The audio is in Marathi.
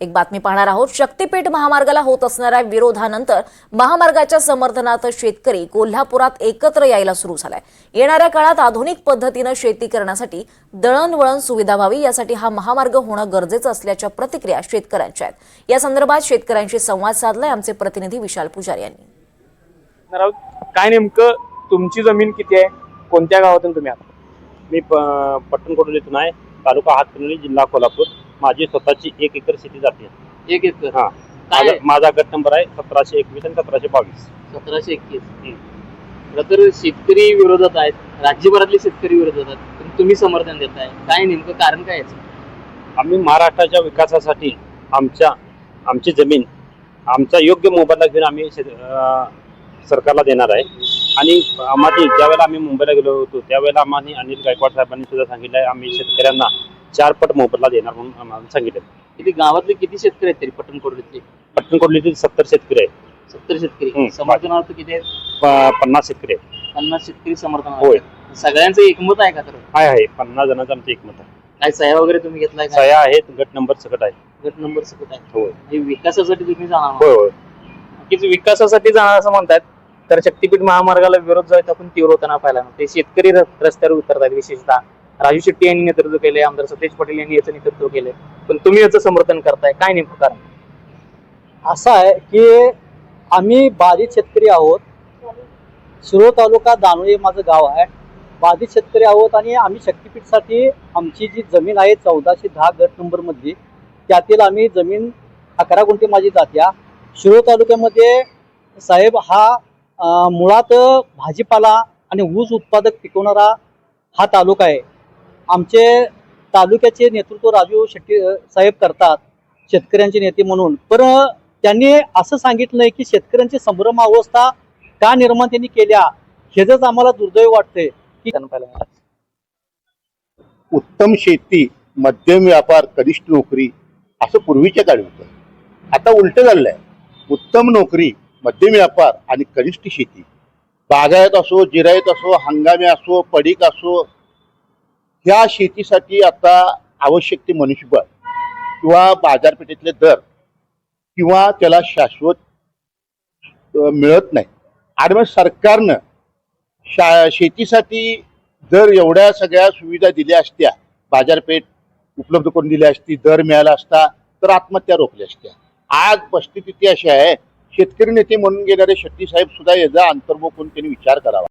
एक बातमी पाहणार आहोत। शक्तीपीठ महामार्गाला होत असणाऱ्या विरोधानंतर महामार्गाच्या समर्थनार्थ शेतकरी कोल्हापुरात एकत्र यायला सुरू झालाय। येणाऱ्या काळात आधुनिक पद्धतीने शेती करण्यासाठी दळणवळण सुविधा व्हावी यासाठी हा महामार्ग होणं गरजेचं असल्याच्या प्रतिक्रिया शेतकऱ्यांच्या आहेत। या संदर्भात शेतकऱ्यांशी संवाद साधलाय आमचे प्रतिनिधी विशाल पुजारी यांनी। काय नेमकं तुमची जमीन किती आहे, कोणत्या गावातून तुम्ही आहात? मी पट्टणकोडलीतून आहे, तालुका हातकणंगले, जिल्हा कोल्हापूर। माझी स्वतःची 1 एकर शेती जाते। 1 एकर? हा, माझा गट नंबर आहे 1721 आणि 1722। 1721। तर शेतकरी विरोधात आहेत, राज्यभरातले शेतकरी विरोधात आहेत, पण तुम्ही समर्थन देताय, काय नेमकं कारण काय याचं? आम्ही महाराष्ट्राच्या विकासासाठी आमची जमीन आमचा योग्य मोबदला घेऊन आम्ही सरकारला देणार आहे। आणि आम्हाला ज्यावेळेला आम्ही मुंबईला गेलो होतो त्यावेळेला आम्हाला अनिल गायकवाड साहेबांनी सुद्धा सांगितलं आहे, आम्ही शेतकऱ्यांना 4 पट मोबदला देणार म्हणून आम्हाला सांगितलं। किती गावातले किती शेतकरी आहेत तरी पट्टणकोडलीतले? पट्टणकोडलीतील 70 शेतकरी आहेत। 70 शेतकरी समर्थनार्थ किती आहेत? 50 शेतकरी आहेत। 50 शेतकरी समर्थनार्थ। सगळ्यांचं एकमत आहे का? तर आहे 50 जणांचं आमचं एकमत आहे। काय सह्या वगैरे तुम्ही घेतलाय? सह्या आहेत, गट नंबर सकट आहे। गट नंबर सकट आहे? होय। आणि विकासासाठी तुम्ही जाणार? होय होय। नक्कीच विकासासाठी जाणार असं म्हणतात, तर शक्तीपीठ महामार्गाला विरोध जो आहे आपण तीव्र होताना पाहिला। ते शेतकरी रस्त्यावर उतरतात, विशेषतः राजू शेट्टी यांनी नेतृत्व केले, आमदार सतेज पटेल यांनी याचं नेतृत्व केले, पण तुम्ही याचं समर्थन करताय, काय नेमकं कारण? असं आहे की आम्ही बाधित शेतकरी आहोत। शिरोळ तालुका दानोळी माझं गाव आहे, बाधित शेतकरी आहोत आणि आम्ही शक्तीपीठसाठी आमची जी जमीन आहे 1410 गट नंबर मध्ये, त्यातील आम्ही जमीन 11 गुंठे माझी जात्या। शिरोळ तालुक्यामध्ये साहेब हा मुळात भाजीपाला आणि ऊस उत्पादक पिकवणारा हा तालुका आहे। आमचे तालुक्याचे नेतृत्व राजू शेट्टी साहेब करतात शेतकऱ्यांचे नेते म्हणून, पण त्यांनी असं सांगितलंय की शेतकऱ्यांची संभ्रम अवस्था का निर्माण त्यांनी केल्या, हेच आम्हाला दुर्दैव वाटतंय। की उत्तम शेती, मध्यम व्यापार, कनिष्ठ नोकरी असं पूर्वीच्या काळी होतं। आता उलट झालेलं आहे, उत्तम नोकरी, मध्यम व्यापार आणि कनिष्ठ शेती, बागायत असो, जिरायत असो, हंगामी असो, पडीक असो, ह्या शेतीसाठी आता आवश्यक ते मनुष्यबळ किंवा बाजारपेठेतले दर किंवा त्याला शाश्वत मिळत नाही। आणि मग सरकारनं शेतीसाठी जर एवढ्या सगळ्या सुविधा दिल्या असत्या, बाजारपेठ उपलब्ध करून दिली असती, दर मिळाला असता, तर आत्महत्या रोखल्या असत्या। आज परिस्थिती अशी आहे, शेतकरी नेते म्हणून गेणारे शेट्टी साहेब सुद्धा याचा अंतर्मुख होऊन त्यांनी विचार करावा।